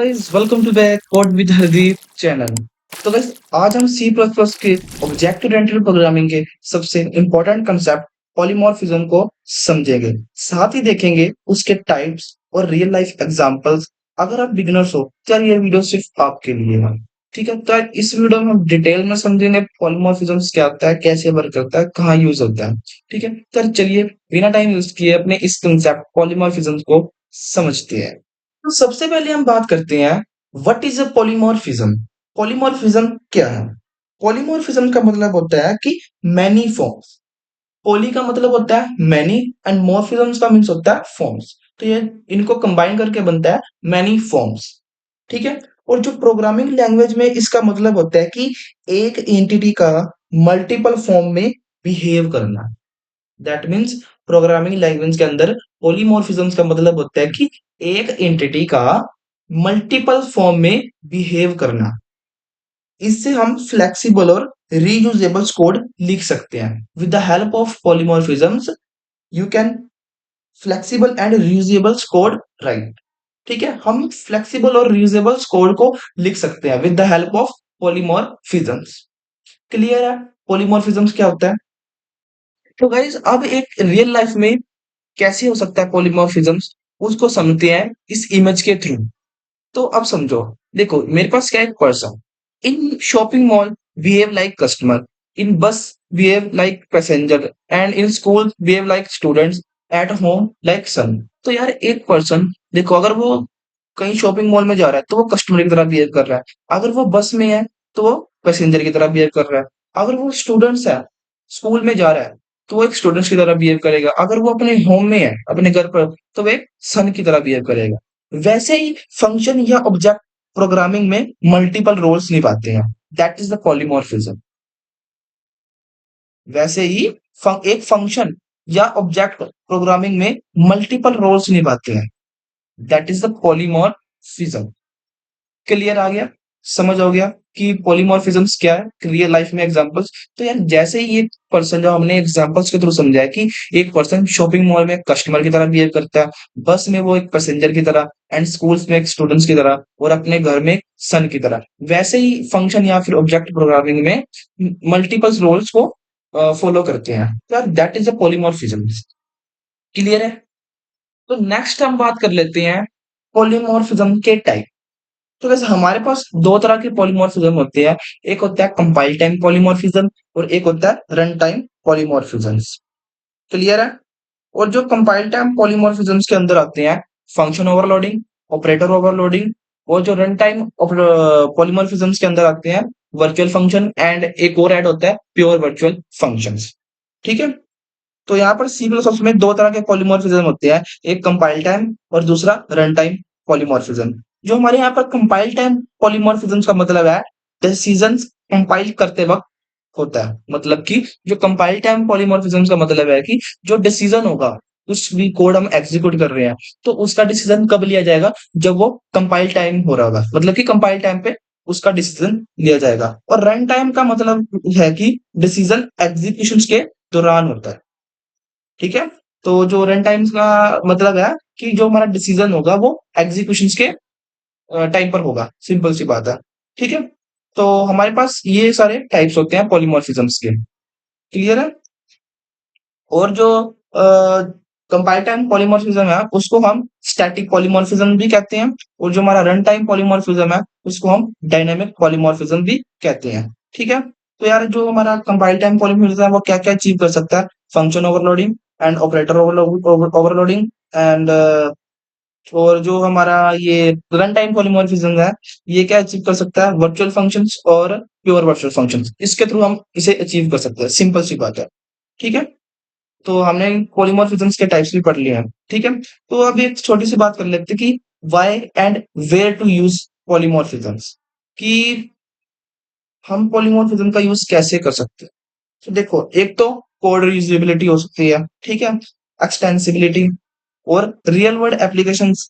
Guys welcome to the code with Hardeep channel. तो guys आज हम सी प्लस प्लस के ऑब्जेक्ट ओरिएंटेड प्रोग्रामिंग के सबसे इम्पोर्टेंट कंसेप्ट पॉलीमॉर्फिज्म को समझेंगे। साथ ही देखेंगे उसके टाइप्स और रियल लाइफ एग्जांपल्स। अगर आप बिगिनर्स हो तो यार ये वीडियो सिर्फ आपके लिए है। ठीक है, तो यार इस वीडियो में हम डिटेल में समझेंगे पॉलीमॉर्फिज्म क्या होता है, कैसे वर्क करता है, कहाँ यूज होता है। ठीक है, तो यार चलिए बिना टाइम वेस्ट किए अपने इस कंसेप्ट पॉलीमॉर्फिज्म को समझते हैं। तो सबसे पहले हम बात करते हैं what is a polymorphism. Polymorphism क्या है? पॉलीमॉर्फिज्म का मतलब होता है कि मैनी फॉर्म्स। पॉली का मतलब होता है मैनी एंड मॉर्फिज्म का मीन्स होता है फॉर्म्स। तो ये इनको कंबाइन करके बनता है मैनी फॉर्म्स। ठीक है, और जो प्रोग्रामिंग लैंग्वेज में इसका मतलब होता है कि एक एंटिटी का मल्टीपल फॉर्म में बिहेव करना। दैट मीन्स प्रोग्रामिंग लैंग्वेज के अंदर पॉलीमॉर्फिज्म का मतलब होता है कि एक एंटिटी का मल्टीपल फॉर्म में बिहेव करना। इससे हम फ्लेक्सिबल और रीयूजेबल कोड लिख सकते हैं। With the help of polymorphisms you can flexible and reusable code write. ठीक है, हम फ्लेक्सिबल और रीयूजेबल कोड को लिख सकते हैं with the help of polymorphisms. Clear है पॉलीमॉर्फिज्म्स क्या होता है? तो गाइज अब एक रियल लाइफ में कैसे हो सकता है पॉलीमॉर्फिज्म्स, उसको समझते हैं इस इमेज के थ्रू। तो अब समझो, देखो मेरे पास क्या है, एक person in shopping mall behave like customer, in bus behave like passenger and in school behave like students, at home like son. तो यार एक पर्सन, देखो अगर वो कहीं शॉपिंग मॉल में जा रहा है तो वो कस्टमर की तरह बिहेव कर रहा है। अगर वो बस में है तो वो पैसेंजर की तरह बिहेव कर रहा है। अगर वो स्टूडेंट्स है, स्कूल में जा रहा है, तो वो एक स्टूडेंट्स की तरह बिहेव करेगा। अगर वो अपने होम में है, अपने घर पर, तो वो एक सन की तरह बिहेव करेगा। वैसे ही फंक्शन या ऑब्जेक्ट प्रोग्रामिंग में मल्टीपल रोल्स निभाते हैं। That is the polymorphism. वैसे ही एक फंक्शन या ऑब्जेक्ट प्रोग्रामिंग में मल्टीपल रोल्स निभाते हैं। That is the polymorphism. Clear आ गया? समझ हो गया कि पॉलीमॉर्फिज्म्स क्या है रियल लाइफ में एग्जांपल्स। तो यार जैसे ही एक पर्सन, जो हमने एग्जांपल्स के थ्रू समझा है कि एक पर्सन शॉपिंग मॉल में कस्टमर की तरह बिहेव करता है, बस में वो एक पैसेंजर की तरह, एंड स्कूल्स में एक स्टूडेंट्स की तरह, और अपने घर में सन की तरह, वैसे ही फंक्शन या फिर ऑब्जेक्ट प्रोग्रामिंग में मल्टीपल रोल्स को फॉलो करते हैं। तो यार that is a polymorphism. Clear है? तो नेक्स्ट हम बात कर लेते हैं पॉलीमॉर्फिज्म के टाइप। तो वैसे हमारे पास दो तरह के पॉलीमॉर्फिज्म होते हैं। एक होता है कंपाइल टाइम पॉलीमॉर्फिज्म और एक होता है रन टाइम पॉलीमॉर्फिज्म्स। क्लियर है? और जो कंपाइल टाइम पॉलीमॉर्फिज्म्स के अंदर आते हैं फंक्शन ओवरलोडिंग, ऑपरेटर ओवरलोडिंग, और जो रन टाइम पॉलीमॉर्फिज्म्स के अंदर आते हैं वर्चुअल फंक्शन, एंड एक और ऐड होता है प्योर वर्चुअल फंक्शंस। ठीक है, तो यहाँ पर सी प्लस में दो तरह के पॉलीमॉर्फिज्म होते हैं, एक कंपाइल टाइम और दूसरा रन टाइम पॉलीमॉर्फिज्म। जो हमारे यहाँ पर कंपाइल टाइम पॉलीमॉर्फिज्म का मतलब है डिसीजंस कंपाइल करते वक्त होता है। मतलब कि जो कंपाइल टाइम पॉलीमॉर्फिज्म का मतलब है कि जो डिसीजन होगा, कुछ भी कोड हम एग्जीक्यूट कर रहे हैं, तो उसका डिसीजन कब लिया जाएगा? जब वो कंपाइल टाइम हो रहा होगा, मतलब कि कंपाइल टाइम पे उसका डिसीजन लिया जाएगा। और रन टाइम का मतलब है कि डिसीजन एग्जीक्यूशन के दौरान होता है। ठीक है, तो जो रन टाइम्स का मतलब है कि जो हमारा डिसीजन होगा वो एग्जीक्यूशन के टाइम पर होगा। सिंपल सी बात है। ठीक है, तो हमारे पास ये सारे टाइप्स होते हैं पॉलीमॉर्फिज्म्स के। क्लियर है? और जो कंपाइल टाइम पॉलीमॉर्फिज्म है उसको हम स्टैटिक पॉलीमॉर्फिज्म भी कहते हैं, और जो हमारा रन टाइम पॉलीमॉर्फिज्म है उसको हम डायनामिक पॉलीमॉर्फिज्म भी कहते हैं। ठीक है, तो यार जो हमारा कंपाइल टाइम पॉलीमॉर्फिज्म है वो क्या क्या अचीव कर सकता है? Function overloading and operator overloading, and और जो हमारा ये रन टाइम पॉलीमॉर्फिज्म है ये क्या अचीव कर सकता है? वर्चुअल फंक्शंस और प्योर वर्चुअल फंक्शंस, इसके थ्रू हम इसे अचीव कर सकते हैं। सिंपल सी बात है। ठीक है, तो हमने पॉलीमॉर्फिज्म्स के टाइप्स भी पढ़ लिए हैं। ठीक है, तो अब एक छोटी सी बात कर लेते हैं कि why and where to use polymorphisms, कि हम पॉलीमॉर्फिज्म का यूज कैसे कर सकते हैं। तो देखो, एक तो कोड रीयूजेबिलिटी हो सकती है, ठीक है, एक्सटेंसिबिलिटी, और real world applications,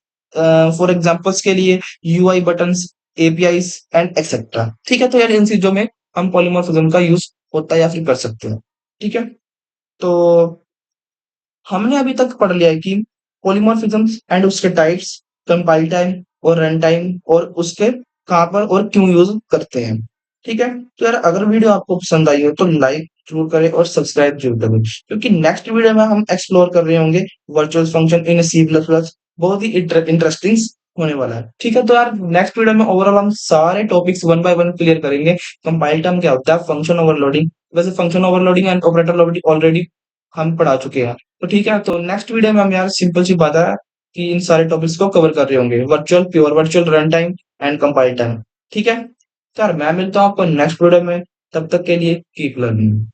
for examples के लिए UI buttons, APIs and etcetera. ठीक है, तो यार इन चीजों में हम पॉलीमॉर्फिज्म का यूज होता है या फिर कर सकते हैं। ठीक है, तो हमने अभी तक पढ़ लिया है कि पॉलीमॉर्फिज्म्स एंड उसके टाइप्स, कंपाइल टाइम, और रन टाइम और उसके कहाँ पर और क्यों यूज करते हैं। ठीक है, तो यार अगर वीडियो आपको पसंद आई हो तो लाइक जरूर करें और सब्सक्राइब जरूर करें, क्योंकि नेक्स्ट वीडियो में हम एक्सप्लोर कर रहे होंगे virtual function in C plus plus. बहुत ही इंटरेस्टिंग होने वाला है। ठीक है, तो यार नेक्स्ट वीडियो में ओवरऑल हम सारे topics one by one clear करेंगे। कंपाइल टर्म क्या होता है, फंक्शन ओवरलोडिंग, वैसे function overloading and operator loading already हम पढ़ा चुके हैं। तो ठीक है, तो नेक्स्ट वीडियो में हम यार सिंपल सी बात है कि इन सारे टॉपिक्स को कवर कर रहे होंगे, virtual, pure virtual, run time and compile time. ठीक है, तो यार मैं मिलता हूँ आपको नेक्स्ट वीडियो में, तब तक के लिए कीप लर्निंग।